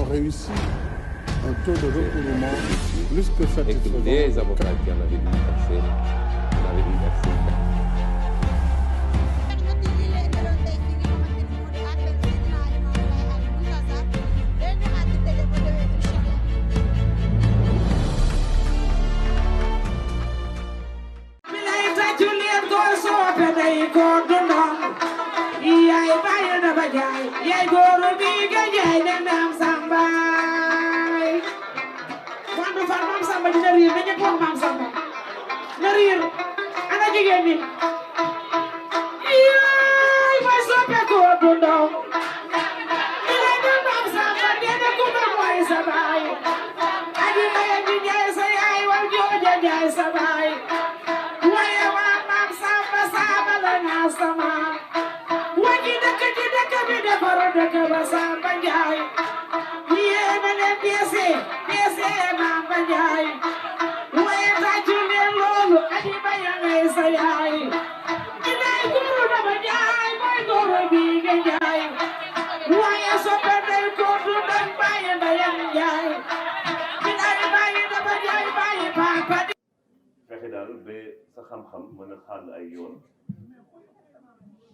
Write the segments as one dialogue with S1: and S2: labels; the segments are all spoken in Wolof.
S1: réussi un taux de recouvrement plus que satisfaisant.
S2: Les avocats qui en avaient dû verser, en avaient dû verser.
S3: fexe daal ba sa xam-xam mën a xàll ay yoon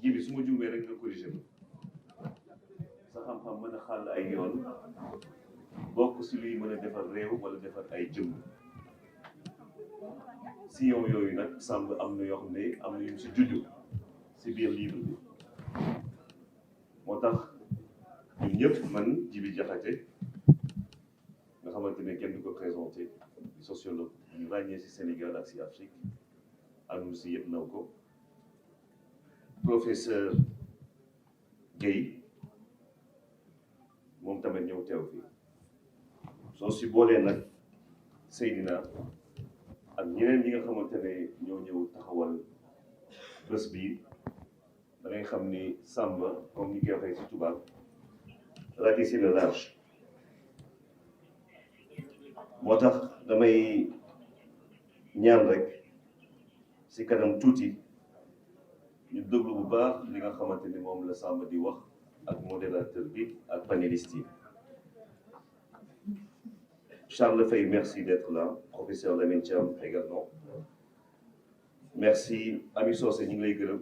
S3: ji bi su ma juumee rek nga corrigé ma sa xam-xam mën a xàll ay yoon bokk si luy mën a defar réew wala defar ay jëmm si yow yooyu nag sàmb am na yoo xam ne am na yu si juddu si biir livre bi moo tax ñun ñëpp man Djiby Diakhaté nga xamante ne kenn du ko présenté sociologue ñu ràññee si Sénégal ak si Afrique àdduna si yëpp naw ko professeur Guèye moom tamit ñëw teew fii soo si boolee nag Seydina ak ñeneen ñi nga xamante ne ñoo ñëw taxawal bés bii da ngay xam ni Samba comme ni koy waxee si tubaab ratisser le large moo tax damay ñaan rek si kanam tuuti ñu déglu bu baax li nga xamante ni moom la Samba di wax ak modérateur bi ak panéliste yi Charles Faye merci d'être là professeur Lamine Thiam également merci Ami Socé ñu ngi lay gërëm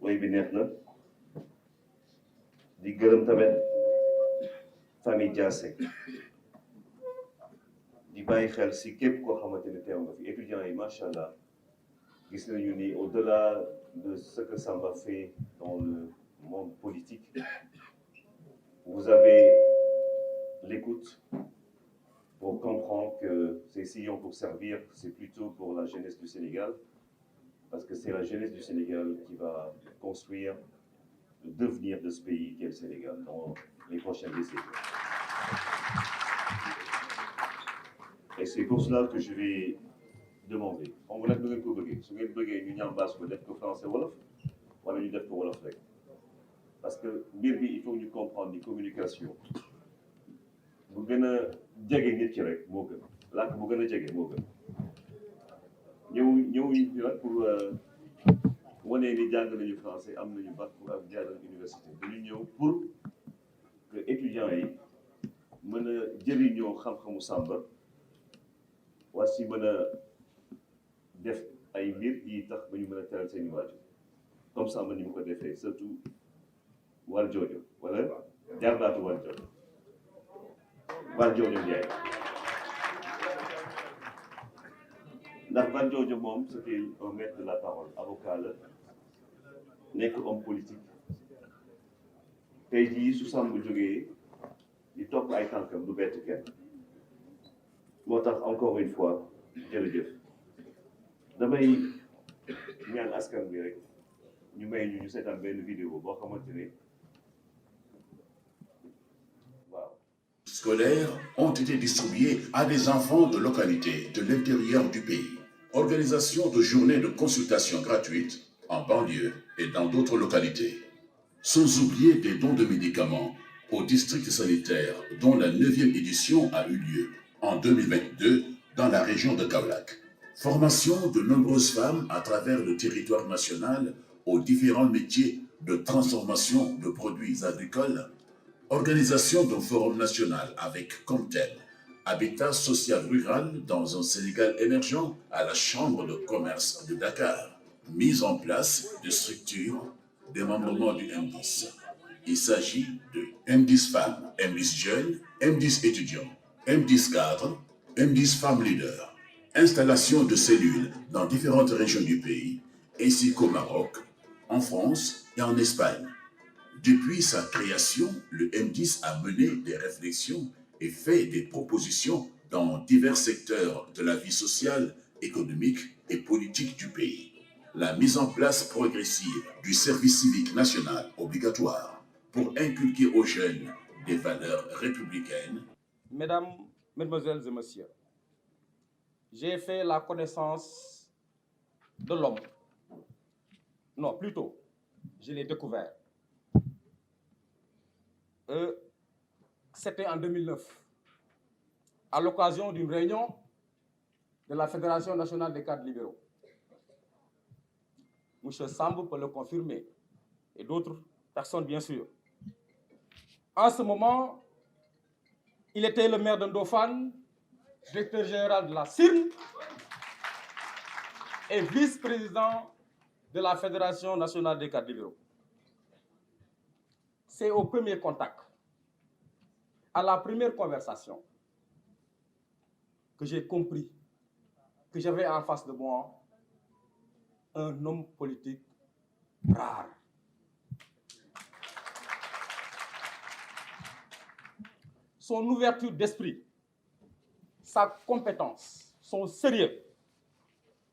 S3: woy bi neex na di gërëm tamit famille Diassé di bàyyi xel si képp koo xamante ne teew nga fi étudiants yi macha allah gis nañu ni au-delà de ce que Samba fait dans le monde politique vous avez l'écoute pour comprendre que ces sillons pour servir c'est plutôt pour la jeunesse du Sénégal parce que c'est la jeunesse du Sénégal qui va construire le devenir de ce pays qu'est le Sénégal dans les prochaines décennies. Et c'est pour cela que je vais demander xam nga nag nu ngeen ko bëggee su ngeen bëggee ñu ñambaas ko def ko français wolof wala ñu def ko wolof rek parce que mbir bi il faut ñu comprendre ni communication bu gën a jege nit ki rek moo gën làkk bu gën a jege moo gën ñëw ñu nag pour wane ni jàng nañu français am nañu bac ak jaar université dañu ñëw pour que étudiants yi mën a jëriñoo xam-xamu Samba war si mën a def ay mbir yi tax ba ñu mën a teral seen i waajur comme Samba ni mu ko defee surtout wal joojo wala jarbaatu wal joojo Ndiaye ndax wal joojo moom c'était un maître de la parole avocat la nekk homme politique tey jii su Samba jógee di topp ay tànkam du bett kenn moo tax encore une fois jërëjëf damay ñaan askan bi rek ñu may ñu seetaan benn vidéo boo xamante ne waaw.
S4: Scolaires ont été distribués à des enfants de localités de l'intérieur du pays. Organisation de journées de consultation gratuites en banlieue et dans d'autres localités. Sans oublier des dons de médicaments au district sanitaire dont la 9e édition a eu lieu en 2022 dans la région de Kaolack. Formation de nombreuses femmes à travers le territoire national aux différents métiers de transformation de produits agricoles, Organisation d'un forum national avec comme thème Habitat social rural dans un Sénégal émergent à la Chambre de commerce de Dakar. Mise en place de structures, démembrement du M10. Il s'agit de M10 femmes, M10 jeunes, M10 étudiants, M10 cadres, M10 femmes leaders. Installation de cellules dans différentes régions du pays, ainsi qu'au Maroc, en France et en Espagne. Depuis sa création, le M10 a mené des réflexions et fait des propositions dans divers secteurs de la vie sociale, économique et politique du pays. La mise en place progressive du service civique national obligatoire pour inculquer aux jeunes des valeurs républicaines.
S5: Mesdames, Mesdemoiselles et Messieurs, j'ai fait la connaissance de l'homme. Non, plutôt, je l'ai découvert. C'était en 2009, à l'occasion d'une réunion de la Fédération nationale des cadres libéraux. M. Samb peut le confirmer, et d'autres personnes bien sûr. En ce moment, il était le maire de Ndofane, directeur général de la CIRN et vice-président de la Fédération nationale des cadres libéraux. C'est au premier contact, à la première conversation, que j'ai compris que j'avais en face de moi un homme politique rare. Son ouverture d'esprit, sa compétence, son sérieux,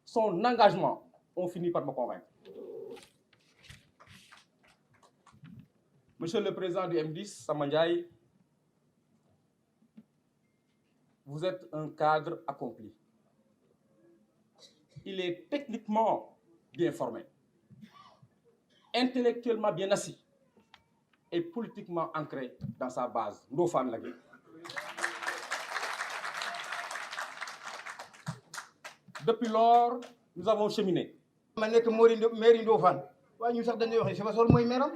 S5: son engagement ont fini par me convaincre. Monsieur le Président du M10, Samba Ndiaye, vous êtes un cadre accompli. Il est techniquement bien formé, intellectuellement bien assis et politiquement ancré dans sa base. Ndofane la gueule. Depuis lors, nous avons cheminé.
S6: ma nekk mairie Ndofane waaye ñu sax dañuy wax ne Sibassor mooy meeram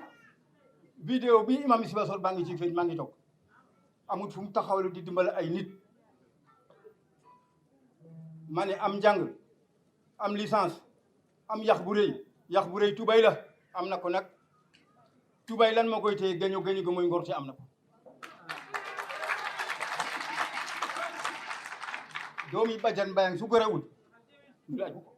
S6: vidéo bi imam Sibassor baa ngi ci feeñ maa ngi toog amul fu mu taxawlu di dimbale ay nit ma ne am njàng am licence am yax bu rëy tubay la am na ko nag tubay lan moo koy téye gaño ga mooy ngor te am na ko doomi bajan mbayang su gërëwul ñu laaj ko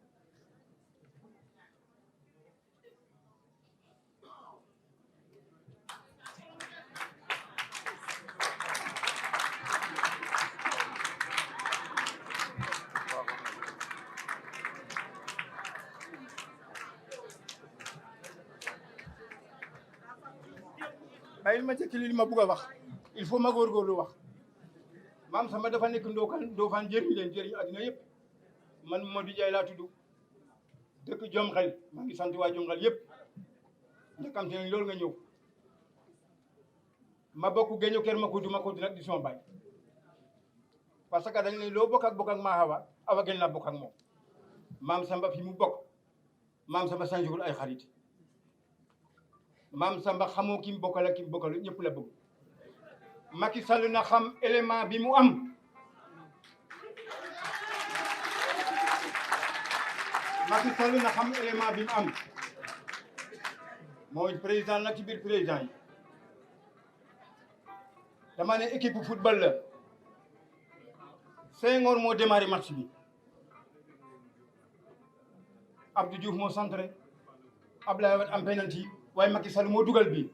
S6: bàyyil ma tekki li ma bugg a wax il faut ma góorgóorlu wax maam sama dafa nekk Ndofane jëriñ àddina yëpp man Modou Ndiaye laa tudd dëkk Jom Xel maa ngi sant waa Jom Xel yëpp njëkkamte nañ loolu nga ñëw ma bokk géño kër ma ko nag di sama baay parce que dañ ne loo bokk ak maa awa gën laa bokk ak moom maam Samba fi mu bokk maam Samba sanjugul ay xarit maam Samba xamoo ki mu bokkal ñëpp la bëgg Macky Sall na xam élément bi mu am Macky Sall na xam élément bi mu am mooy président nag ci biir président yi dama ne équipe football la Senghor moo démarré match bi Abdou Diouf moo centré Abdoulaye Wade am penalty waaye Macky Sall moo dugal bi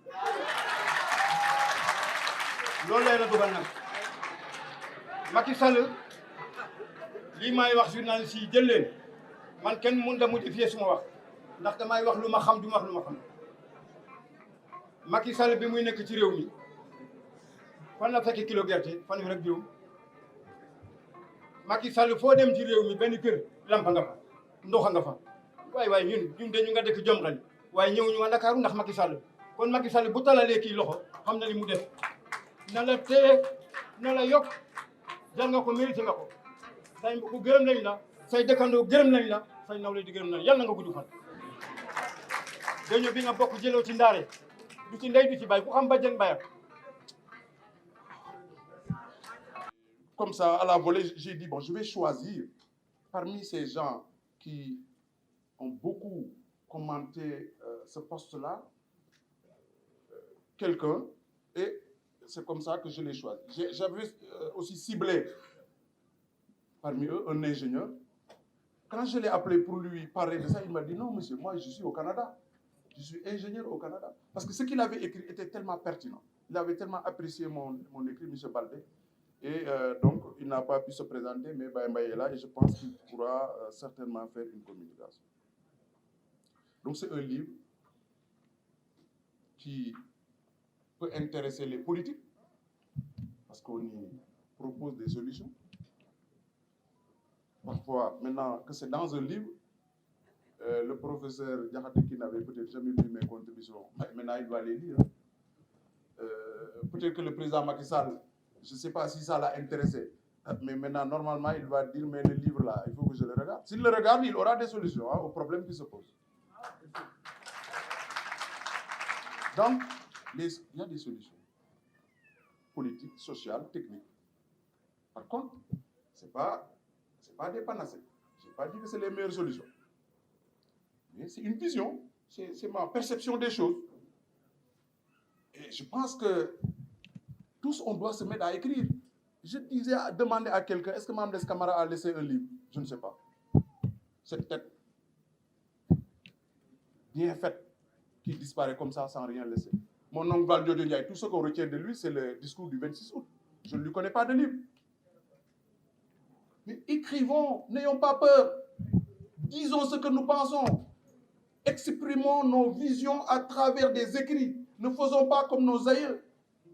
S6: loolu lay la dugal nag Macky Sall lii may wax journaliste yi jël leen man kenn mën da modifier suma wax ndax damay wax lu ma xam du ma wax lu ma xam Macky Sall bi muy nekk ci réew mi fan la fekk kilo gerte fan rek juróom Macky Sall foo dem ci réew mi benn kër lampa nga fa ndoxa nga fa waaye ñun de ñu nga dëkk Jom Xel waaye ñëw ñu waa Ndakaaru ndax Macky Sall kon Macky Sall bu talalee kii loxo xam na li mu def na la téye na la yokk jar nga ko mérité nga ko say mbokk gërëm nañ la say dëkkandoo gërëm nañ la say nawle di gërëm nañ yàlla na nga gudd fan géño bi nga bokk jëloo ci ndaare du ci ndey du ci bay ku xam bajjen bayam
S7: comme ça, à la volée, j'ai dit, bon, je vais choisir parmi ces gens qui ont beaucoup commenté ce poste-là, quelqu'un, et c'est comme ça que je l'ai choisi. J'avais aussi ciblé parmi eux un ingénieur. Quand je l'ai appelé pour lui parler de ça, il m'a dit, non, monsieur, moi, je suis au Canada. Je suis ingénieur au Canada. Parce que ce qu'il avait écrit était tellement pertinent. Il avait tellement apprécié mon écrit, M. Baldé. Et donc, il n'a pas pu se présenter, mais Baye est là et je pense qu'il pourra certainement faire une communication. Donc, c'est un livre qui peut intéresser les politiques, parce qu'on y propose des solutions. Parfois, maintenant que c'est dans un livre, le professeur Diakhaté, qui n'avait peut-être jamais lu mes contributions, maintenant il doit les lire. Peut-être que le président Macky Sall, je ne sais pas si ça l'a intéressé, mais maintenant, normalement, il va dire, mais le livre là, il faut que je le regarde. S'il le regarde, il aura des solutions aux problèmes qui se posent. Donc, il y a des solutions politiques, sociales, techniques. Par contre, ce n'est pas des panacées. Je n'ai pas dit que c'est les meilleures solutions. Mais c'est une vision, c'est ma perception des choses. Et je pense que tous, on doit se mettre à écrire. Je disais, demander à quelqu'un, est-ce que Mamdes Camara a laissé un livre? Je ne sais pas. Cette tête bien faite qui disparaît comme ça sans rien laisser. Mon oncle Valdiodio Ndiaye, tout ce qu'on retient de lui, c'est le discours du 26 août. Je ne lui connais pas de livre. Mais écrivons, n'ayons pas peur. Disons ce que nous pensons. Exprimons nos visions à travers des écrits. Ne faisons pas comme nos aïeux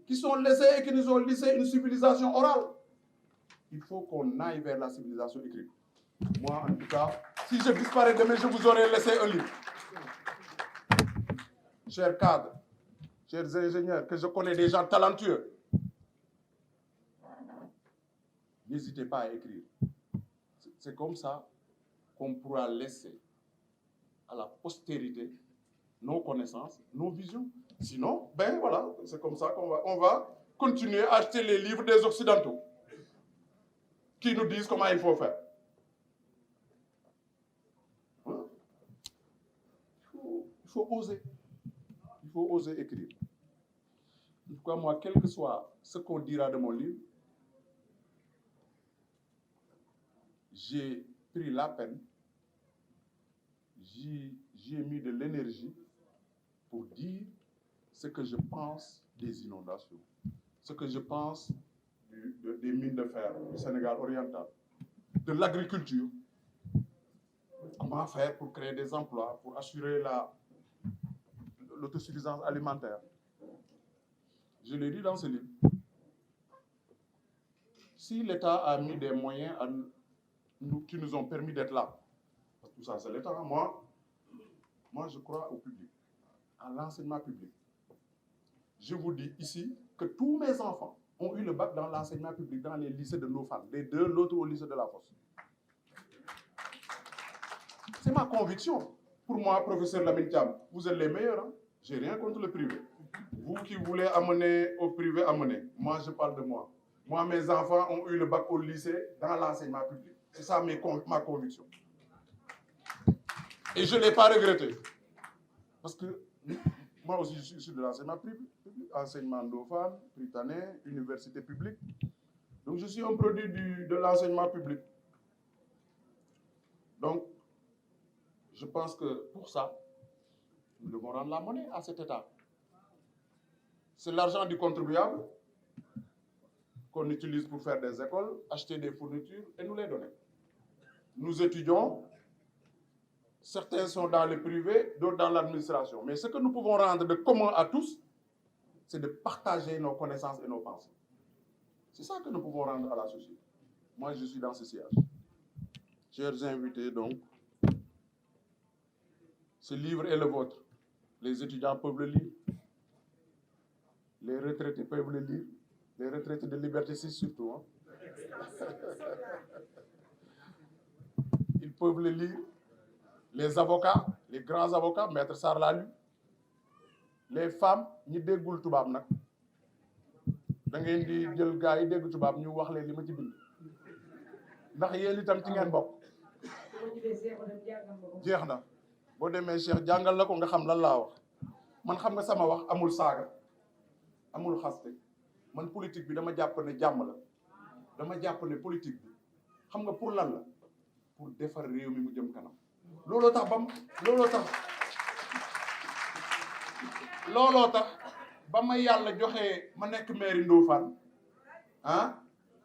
S7: qui sont laissés et qui nous ont laissé une civilisation orale. Il faut qu'on aille vers la civilisation écrite. Moi, en tout cas, si je disparais demain, je vous aurais laissé un livre. Chers cadres, chers ingénieurs, que je connais des gens talentueux, n'hésitez pas à écrire. C'est comme ça qu'on pourra laisser à la postérité nos connaissances, nos visions. Sinon, ben voilà, c'est comme ça qu'on va continuer à acheter les livres des Occidentaux qui nous disent comment il faut faire. Hein? Il faut oser. Il faut oser écrire. En tout cas, moi, quel que soit ce qu'on dira de mon livre, j'ai pris la peine, j'y ai mis de l'énergie pour dire ce que je pense des inondations, ce que je pense des mines de fer du Sénégal oriental, de l'agriculture, comment faire pour créer des emplois, pour assurer l'autosuffisance alimentaire. Je l'ai dit dans ce livre. Si l'État a mis des moyens qui nous ont permis d'être là, parce que tout ça c'est l'État, moi je crois au public, à l'enseignement public. Je vous dis ici que tous mes enfants ont eu le bac dans l'enseignement public, dans les lycées de nos femmes, les deux, l'autre au lycée de la Fosse. C'est ma conviction. Pour moi, professeur Lamine Thiam, vous êtes les meilleurs. Hein? Je n'ai rien contre le privé. Vous qui voulez amener au privé, amenez. Moi, je parle de moi. Moi, mes enfants ont eu le bac au lycée dans l'enseignement public. C'est ça ma conviction. Et je ne l'ai pas regretté. Parce que moi aussi, je suis issu de l'enseignement public, enseignement Ndofane, britannique, université publique. Donc, je suis un produit de l'enseignement public. Donc, je pense que pour ça, nous devons rendre la monnaie à cet État. C'est l'argent du contribuable qu'on utilise pour faire des écoles, acheter des fournitures et nous les donner. Nous étudions, certains sont dans le privé, d'autres dans l'administration. Mais ce que nous pouvons rendre de commun à tous, c'est de partager nos connaissances et nos pensées. C'est ça que nous pouvons rendre à la société. Moi, je suis dans ce siège. Chers invités, donc, ce livre est le vôtre. Les étudiants peuvent le lire. Les retraités peuvent le lire. Les retraités de Liberté 6 surtout. Hein. Ils peuvent le lire. Les avocats, les grands avocats, Maître Sarr l'a lu. Les femmes, ñi déggul tubaab nag da ngeen di jël gars yi dégg tubaab ñu wax leen li ma ci bind ndax yéen itam ci ngeen bokk jeex na boo demee Cheikh jàngal la ko nga xam lan laa wax man xam nga sama wax amul saaga amul xaste man politique bi dama jàpp ne jàmm la dama jàpp ne politique bi xam nga pour lan la pour defar réew mi mu jëm kanam looloo tax ba ma yàlla joxee ma nekk maire Ndofane ah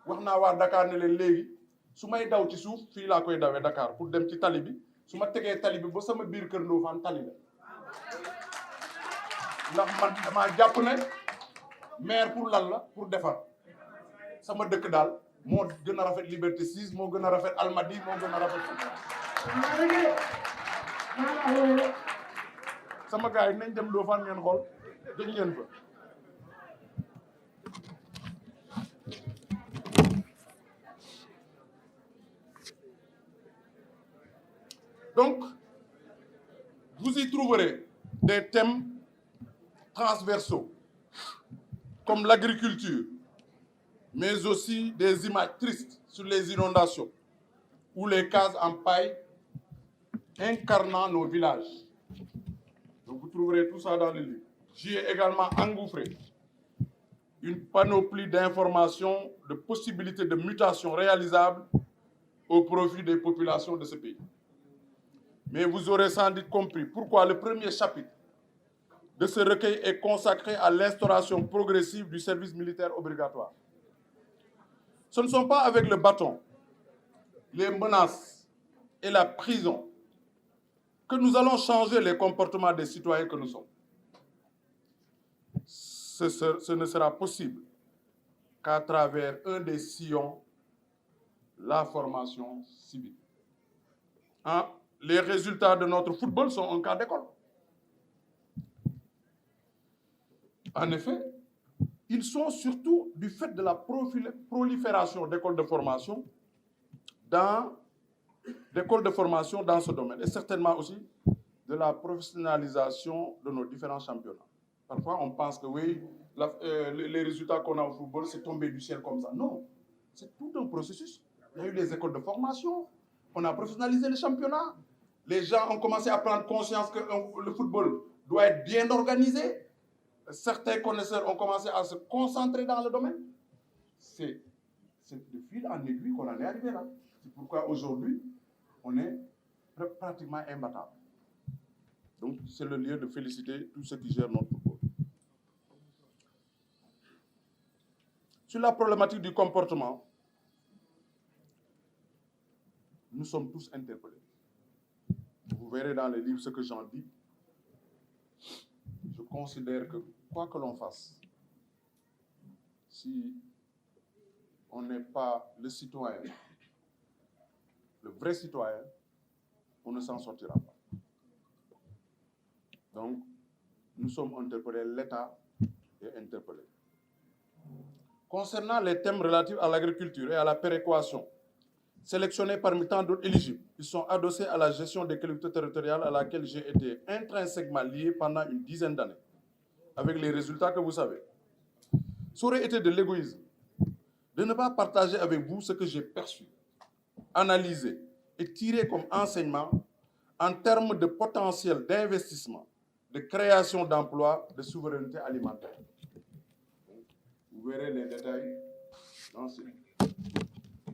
S7: wax naa waa Dakar ne leen léegi su may daw ci suuf fii laa koy dawee Dakar pour dem ci tali bi su ma tegee tali bi ba sama biir kër Ndofane tali la ndax man damaa jàpp ne maire pour lan la pour defar sama dëkk daal moo gën a rafet Liberté 6 moo gën a rafet Almadies moo gën a rafet sama gars yi nañ dem Ndofane ngeen xool dégg ngeen fa donc vous y trouverez des thèmes transversaux comme l'agriculture, mais aussi des images tristes sur les inondations ou les cases en paille incarnant nos villages. Donc vous trouverez tout ça dans le livre. J'y ai également engouffré une panoplie d'informations, de possibilités de mutation réalisables au profit des populations de ce pays. Mais vous aurez sans doute compris pourquoi le premier chapitre de ce recueil est consacré à l'instauration progressive du service militaire obligatoire. Ce ne sont pas avec le bâton, les menaces et la prison que nous allons changer les comportements des citoyens que nous sommes. Ce ne sera possible qu'à travers un des sillons, la formation civique. Les résultats de notre football sont un cas d'école. En effet, ils sont surtout du fait de la prolifération d'écoles de formation dans ce domaine et certainement aussi de la professionnalisation de nos différents championnats. Parfois, on pense que oui, les résultats qu'on a au football, c'est tombé du ciel comme ça. Non, c'est tout un processus. Il y a eu des écoles de formation, on a professionnalisé les championnats. Les gens ont commencé à prendre conscience que le football doit être bien organisé. Certains connaisseurs ont commencé à se concentrer dans le domaine. C'est de fil en aiguille qu'on en est arrivé là. C'est pourquoi aujourd'hui, on est pratiquement imbattable. Donc, c'est le lieu de féliciter tous ceux qui gèrent notre football. Sur la problématique du comportement, nous sommes tous interpellés. Vous verrez dans les livres ce que j'en dis. Je considère que quoi que l'on fasse, si on n'est pas le citoyen, le vrai citoyen, on ne s'en sortira pas. Donc, nous sommes interpellés, l'État est interpellé. Concernant les thèmes relatifs à l'agriculture et à la péréquation, sélectionnés parmi tant d'autres éligibles, ils sont adossés à la gestion des collectivités territoriales à laquelle j'ai été intrinsèquement lié pendant une dizaine d'années, avec les résultats que vous savez. Ça aurait été de l'égoïsme de ne pas partager avec vous ce que j'ai perçu, analysé et tiré comme enseignement en termes de potentiel d'investissement, de création d'emplois, de souveraineté alimentaire. Vous verrez les détails dans ce livre.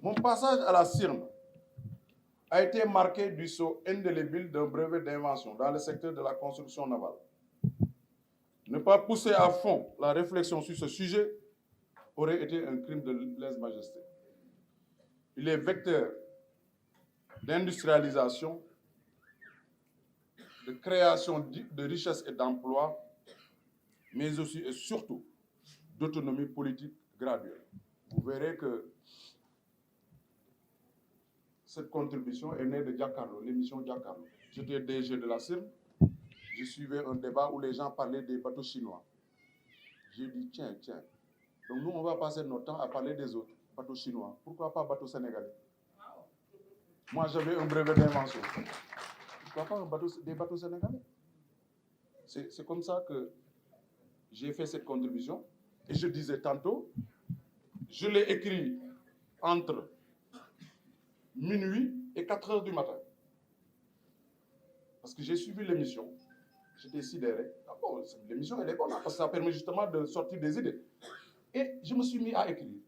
S7: Mon passage à la CIRN a été marqué du sceau indélébile d'un brevet d'invention dans le secteur de la construction navale. Ne pas pousser à fond la réflexion sur ce sujet aurait été un crime de lèse-majesté. Il est vecteur d'industrialisation, de création de richesses et d'emplois, mais aussi et surtout d'autonomie politique graduelle. Vous verrez que cette contribution est née de Giancarlo, l'émission Giancarlo. J'étais DG de la CIRN, je suivais un débat où les gens parlaient des bateaux chinois. J'ai dit, tiens, donc nous on va passer notre temps à parler des autres bateaux chinois. Pourquoi pas bateaux sénégalais? Moi j'avais un brevet d'invention. Pourquoi pas des bateaux sénégalais? C'est comme ça que j'ai fait cette contribution. Et je disais tantôt, Je l'ai écrit entre minuit et 4 heures du matin. Parce que j'ai suivi l'émission. J'étais sidéré. Ah bon, l'émission, elle est bonne, parce que ça permet justement de sortir des idées. Et je me suis mis à écrire.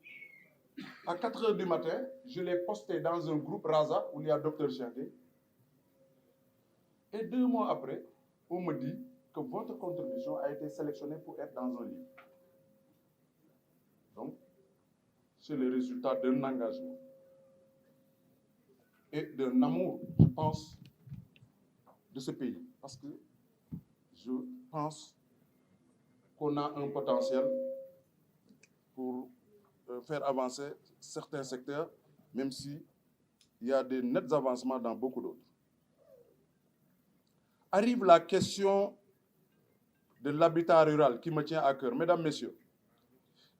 S7: À 4 heures du matin, je l'ai posté dans un groupe Raza où il y a Dr Chiandé. Et 2 mois après, on me dit que votre contribution a été sélectionnée pour être dans un livre. Donc, c'est le résultat d'un engagement et d'un amour, je pense, de ce pays. Parce que je pense qu'on a un potentiel pour faire avancer certains secteurs, même s'il y a des nets avancements dans beaucoup d'autres. Arrive la question de l'habitat rural qui me tient à cœur. Mesdames, Messieurs,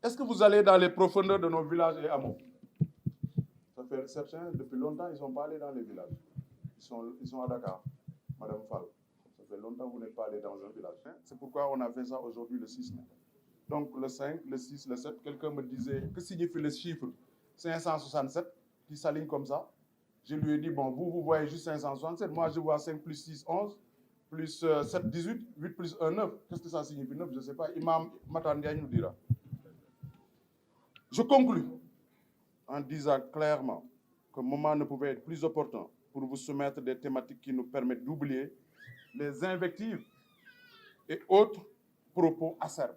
S7: est-ce que vous allez dans les profondeurs de nos villages et hameaux? Ça fait certains, depuis longtemps, ils ne sont pas allés dans les villages. Ils sont à Dakar, Madame Fall. Ça fait longtemps que vous n'êtes pas allé dans un village. C'est pourquoi on a fait ça aujourd'hui le 6 mai. Donc le 5, le 6, le 7, quelqu'un me disait, que signifie le chiffre 567 qui s'aligne comme ça? Je lui ai dit, bon, vous voyez juste 567, moi je vois 5 plus 6, 11, plus 7, 18, 8 plus 1, 9. Qu'est-ce que ça signifie 9? Je ne sais pas. Imam Matandiaï nous dira. Je conclus en disant clairement que le moment ne pouvait être plus opportun pour vous soumettre des thématiques qui nous permettent d'oublier les invectives et autres propos acerbes.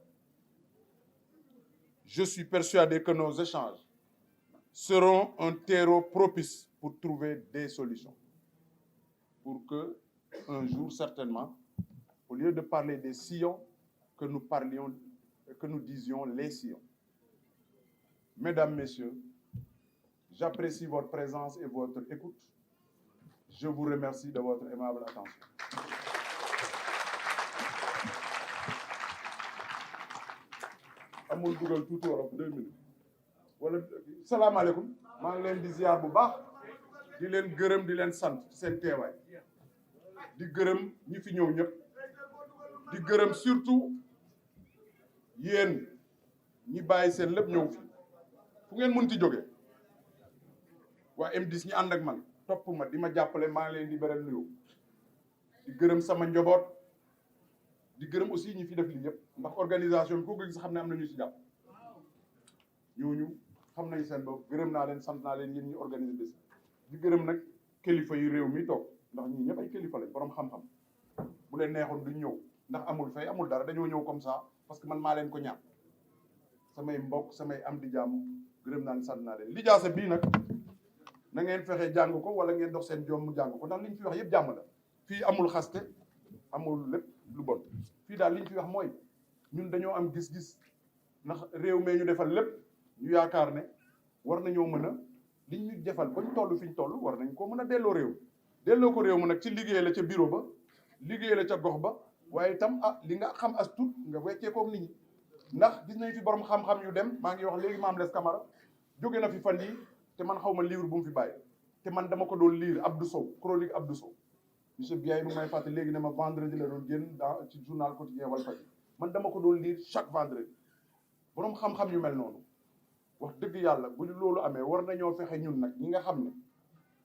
S7: Je suis persuadé que nos échanges seront un terreau propice pour trouver des solutions. Pour que, un jour certainement, au lieu de parler des sillons, que nous disions les sillons. Mesdames, Messieurs, j'apprécie votre présence et votre écoute. Je vous remercie de votre aimable attention. Amul dugal tuuti wolof 2 minutes. Wala salaamaaleykum. maa ngi leen di ziar bu baax. di leen gërëm di leen sant ci seen teewaay. di gërëm ñi fi ñëw ñëpp. di gërëm surtout yéen ñi bàyyi seen lépp ñëw fi. fu ngeen mënti jóge waa M10 ñi ànd ak man topp ma di ma jàppale maa ngi leen di beral nuyu di gërëm sama njaboot di gërëm aussi ñi fi def lii yëpp ndax organisation bi ko gis xam ne am na ñu ci jàpp ñooñu xam nañ seen bopp gërëm naa leen sant naa leen yéen ñi organiser bés di gërëm nag kilifa yu réew mi toog ndax ñii ñëpp ay kilifa lañ borom xam-xam bu leen neexoon duñ ñëw ndax amul fay amul dara dañoo ñëw comme ça parce que man maa leen ko ñaan samay mbokk samay am di jàmm gërëm naa leen sant naa leen lijaasa bii nag na ngeen fexe jàng ko wala ngeen dox seen jom mu jàng ko ndax li ñu fi wax yëpp jàmm la fii amul xaste amul lépp lu bon fii daal li ñu fi wax mooy ñun dañoo am gis-gis ndax réew mee ñu defal lépp ñu yaakaar ne war nañoo mën a liñ ñu defal ba ñu toll fi ñu toll war nañ koo mën a delloo ko réew mi nag ci liggéey la ca bureau ba liggéey la ca gox ba waaye itam li nga xam as tuut nga weccee koog nit ñi ndax gis nañ fi borom xam-xam yu dem maa ngi wax léegi Mame Less Camara jóge na fi fan yi te man xaw ma livre bu mu fi bàyyi te man dama ko doon lire Abdou Sow chronique Abdou Sow monsieur Biaye mu may fàtte léegi ne ma vendredi la doon génn ci journal quotidien Walfadjri man dama ko doon lire chaque vendredi borom xam-xam yu mel noonu wax dëgg yàlla bu loolu amee war nañoo fexe ñun nag ñi nga xam ne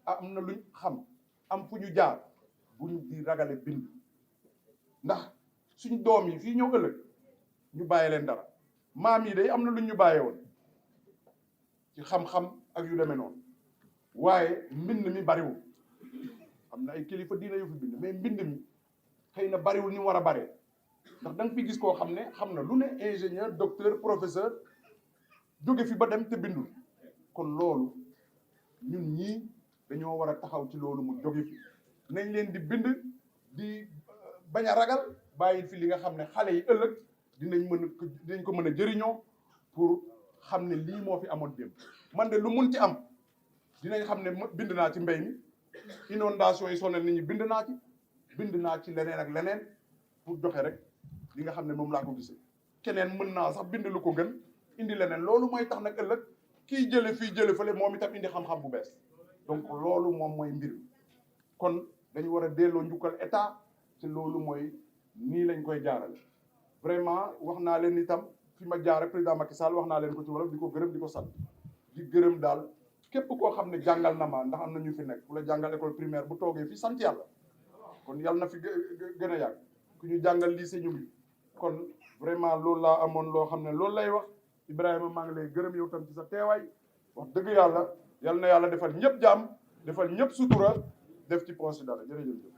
S7: am na luñ xam am fu ñu jaar buñ di ragale bind ndax suñ doom yi fii ñëw ëllëg ñu bàyyi leen dara maam yi day am na luñ ñu bàyyee woon ci xam-xam ak yu demee noonu waaye mbind mi bariwul am na ay kilifa diina yu fi bind mais mbind mi xëy na bariwul ni mu war a baree ndax da nga fi gis koo xam ne xam na lu ne ingénieur docteur professeur jóge fi ba dem te bindul kon loolu ñun ñii dañoo war a taxaw ci loolu mu jóge fi nañ leen di bind di bañ a ragal bàyyi fi li nga xam ne xale yi ëllëg dinañ ko mën a jëriñoo pour xam ne lii moo fi amoon démb man de lu mun ci am dinañ xam ne bind naa ci mbéy mi inondation yi sonal nit ñi bind naa ci leneen ak leneen pour joxe rek li nga xam ne moom laa ko gisee keneen mën naa sax bind lu ko gën indi leneen loolu mooy tax nag ëllëg kii jële fii jële fële moom itam indi xam-xam bu bees donc loolu moom mooy mbir mi kon dañu war a delloo njukkal état te loolu mooy nii lañ koy jaarale vraiment wax naa leen itam fi ma jaar président Macky Sall wax naa leen ko ci wolof di ko gërëm di ko sant di gërëm daal képp koo xam ne jàngal na ma ndax am na ñu fi nekk ku la jàngal école primaire bu toogee fi sant yàlla kon yàlla na fi gën a yàgg ku ñu jàngal lycée ñu ngi kon vraiment loolu laa amoon loo xam ne loolu lay wax Ibrahima maa ngi lay gërëm yow tam ci sa teewaay wax dëgg yàlla yal na yàlla defal ñëpp jàmm defal ñëpp sutura def ci poche dara jërëjëf.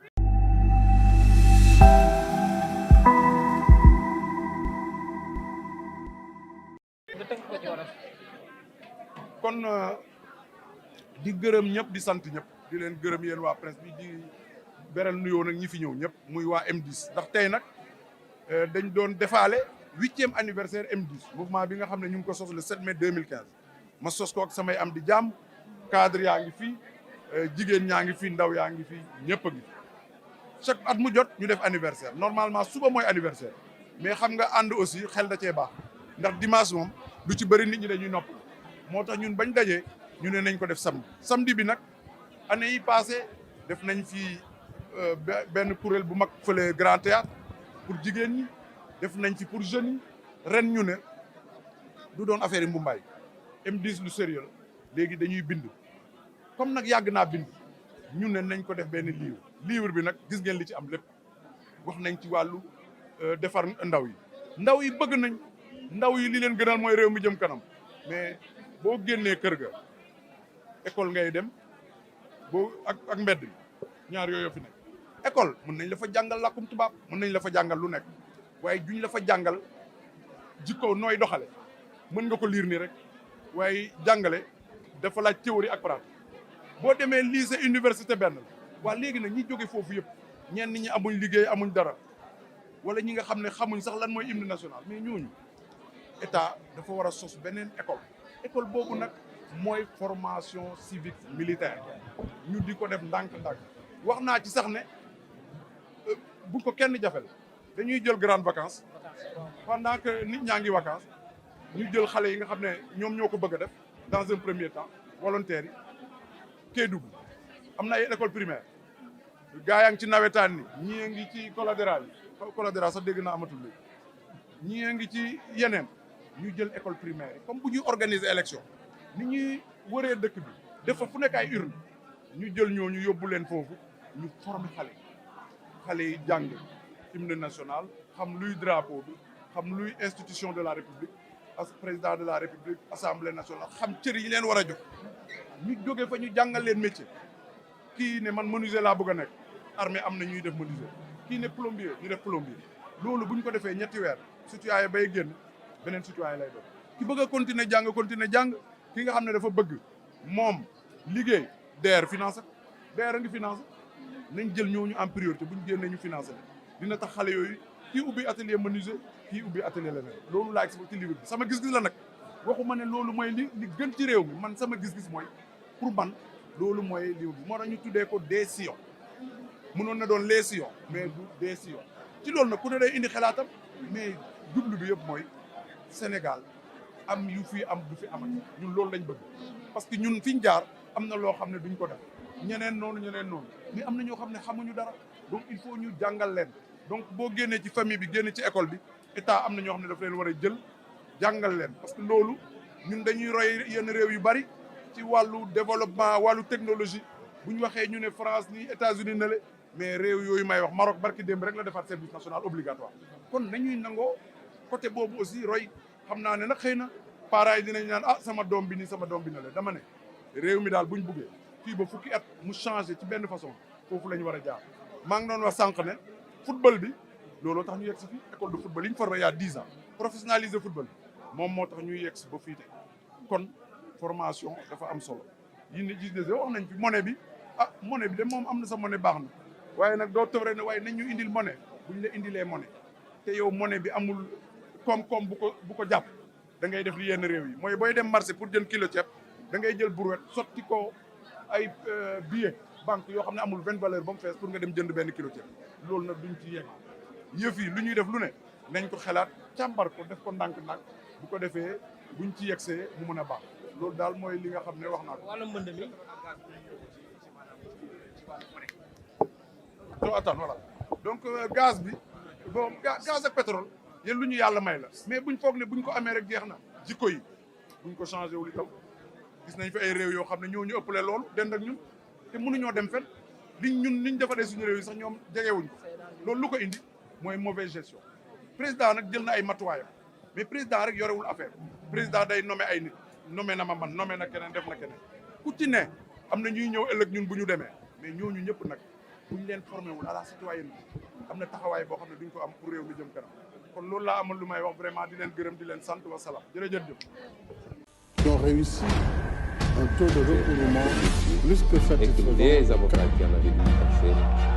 S7: kon di gërëm ñëpp di sant ñëpp di leen gërëm yéen waa presse bi di beral nuyoo nag ñi fi ñëw ñëpp muy waa M10 ndax tey nag dañ doon defaale 8e anniversaire M10 mouvement bi nga xam ne ñu ngi ko sos le 7 mai 2015 ma sos ko ak samay am di jàmm cadre yaa ngi fi jigéen ñaa ngi fi ndaw yaa ngi fi ñëpp a ngi fi chaque at mu jot ñu def anniversaire normalement suba mooy anniversaire mais xam nga ànd aussi xel da cee baax ndax dimanche moom du ci bëri nit ñi dañuy nopp moo tax ñun bañ dajee ñu ne nañ ko def samedi bi nag année yi passé def nañ fi benn kuréel bu mag fële Grand Théâtre pour jigéen ñi def nañ fi pour jeunes yi ren ñu ne du doon affaire yi mbumbaay M10 lu sérieux léegi dañuy bind comme nag yàgg naa bind ñu ne nañ ko def benn livre bi nag gis ngeen li ci am lépp wax nañ ci wàllu defar ndaw yi bëgg nañ ndaw yi li leen gënal mooy réew mi jëm kanam mais boo génnee kër ga école ngay dem boo ak mbedd bi ñaar yooyu fi nekk école mën nañ la fa jàngal làkkum tubaab mën nañ la fa jàngal lu nekk waaye duñ la fa jàngal jikko nooy doxale mën nga ko liir nii rek waaye jàngale dafa laaj théorie ak pratique boo demee lycée université benn la waa léegi nag ñi jóge foofu yëpp ñenn ñi amuñ liggéey amuñ dara wala ñi nga xam ne xamuñ sax lan mooy hymne national mais ñooñu état dafa war a sos beneen école boobu nag mooy formation civique militaire ñu di ko def ndànk-ndànk wax naa ci sax ne bu ko kenn jafel dañuy jël grande vacances pendant que nit ñaa ngi vacances ñu jël xale yi nga xam ne ñoom ñoo ko bëgg a def dans un premier temps volontaires yi Kédougou am na ay école primaire gaa yaa ngi ci nawetaan ni ñii a ngi ci collatéral yi collatéral sax dégg naa amatul léegi ñii a ngi ci yeneen ñu jël école primaire yi comme bu ñuy organiser élection ni ñuy wëree dëkk bi def fa fu nekk ay urne ñu jël ñooñu yóbbu leen foofu ñu former xale yi jàng hymne national xam luy drapeau bi xam luy institution de la république as président de la république assemblée nationale xam cër yi leen war a jox ñu jóge fa ñu jàngal leen métier kii ne man menuisier laa bëgg a nekk armée am na ñuy def menuisier kii ne plombier ñu def plombier loolu bu ñu ko defee ñetti weer citoyen bay génn beneen citoyen lay doon ki bëgg a continuer jàng ki nga xam ne dafa bëgg moom liggéey DER financé DER a ngi financé nañ jël ñooñu en priorité bu ñu génnee ñu financé dina tax xale yooyu kii ubbi atelier menuisier kii ubbi atelier leneen loolu laa expliqué ci livre bi sama gis-gis la nag waxuma ne loolu mooy li gën ci réew mi man sama gis-gis mooy pour man loolu mooy livre bi moo tax ñu tuddee ko des sillons mënoon na doon les sillons mais du des sillons ci loolu nag ku ne day indi xalaatam mais jublu bi yëpp mooy Sénégal am yu fi am du fi amati ñun loolu lañ bëgg parce que ñun fiñ jaar am na loo xam ne duñ ko def ñeneen noonu mais am na ñoo xam ne xamuñu dara donc il faut ñu jàngal leen donc boo génnee ci famille bi génne ci école bi état am na ñoo xam ne daf leen war a jël jàngal leen parce que loolu ñun dañuy roy yenn réew yu bari ci wàllu développement wàllu technologie bu ñu waxee ñu ne France ni États-Unis na le mais réew yooyu may wax Maroc barki démb rek la defaat service national obligatoire kon nañuy nangoo côté boobu aussi roy xam naa ne nag xëy na parents yi dinañ naan ah sama doom bi nii sama doom bi na le dama ne réew mi daal buñ buggee fii ba fukki at mu changé ci benn façon foofu la ñu war a jaar maa ngi doon wax sànq ne football bi looloo tax ñu yegg si fii école de football yi ñu formé il y a 10 ans professionnaliser football bi moom moo tax ñuy yegg si ba fii tey kon formation dafa am solo yi ne gis des wax nañ fi monnaie bi ah monnaie bi de moom am na sa monnaie baax na waaye nag doo toog rek ne waaye nañ ñu indil monnaie buñ la indilee monnaie te yow monnaie bi amul koom-koom bu ko jàpp da ngay def li yenn réew yi mooy booy dem marché pour jël kilo ceeb da ngay jël brouette sotti ko ay billet banque yoo xam ne amul benn valeur ba mu fees pour nga dem jënd benn kilo ceeb loolu nag duñ ci yegg yëf yi lu ñuy def lu ne nañ ko xalaat càmbar ko def ko ndànk-ndànk bu ko defee buñ ci yegsee mu mën a baax loolu daal mooy li nga xam ne wax naa ko.
S5: wàllu mbënd mi.
S7: donc attends voilà donc gaz bi bon gaz ak pétrole yéen lu ñu yàlla may la mais buñ foog ne buñ ko amee rek jeex na jikko yi buñ ko changé wul itam gis nañ fi ay réew yoo xam ne ñoo ñu ëppale loolu dend ak ñun te mënuñoo dem fen liñ defaree suñu réew yi sax ñoom jegewuñ ko loolu lu ko indi mooy mauvaise gestion président nag jël na ay matuwaayam mais président rek yorewul affaire président day nommé ay nit nommé na ma man nommé na keneen def na keneen ku ci ne am na ñuy ñëw ëllëg ñun bu ñu demee mais ñooñu ñëpp nag buñ leen formé wul à la citoyenneté am na taxawaay boo xam ne duñ ko am pour réew mi jëm kanam kon loolu laa amal lu may wax vraiment di leen gërëm di leen sant wa salaam jërëjëf.
S1: Ils ont réussi un taux de recouvrement plus que
S2: et que
S1: satisfaisant.
S2: les avocats qui en avaient dû passer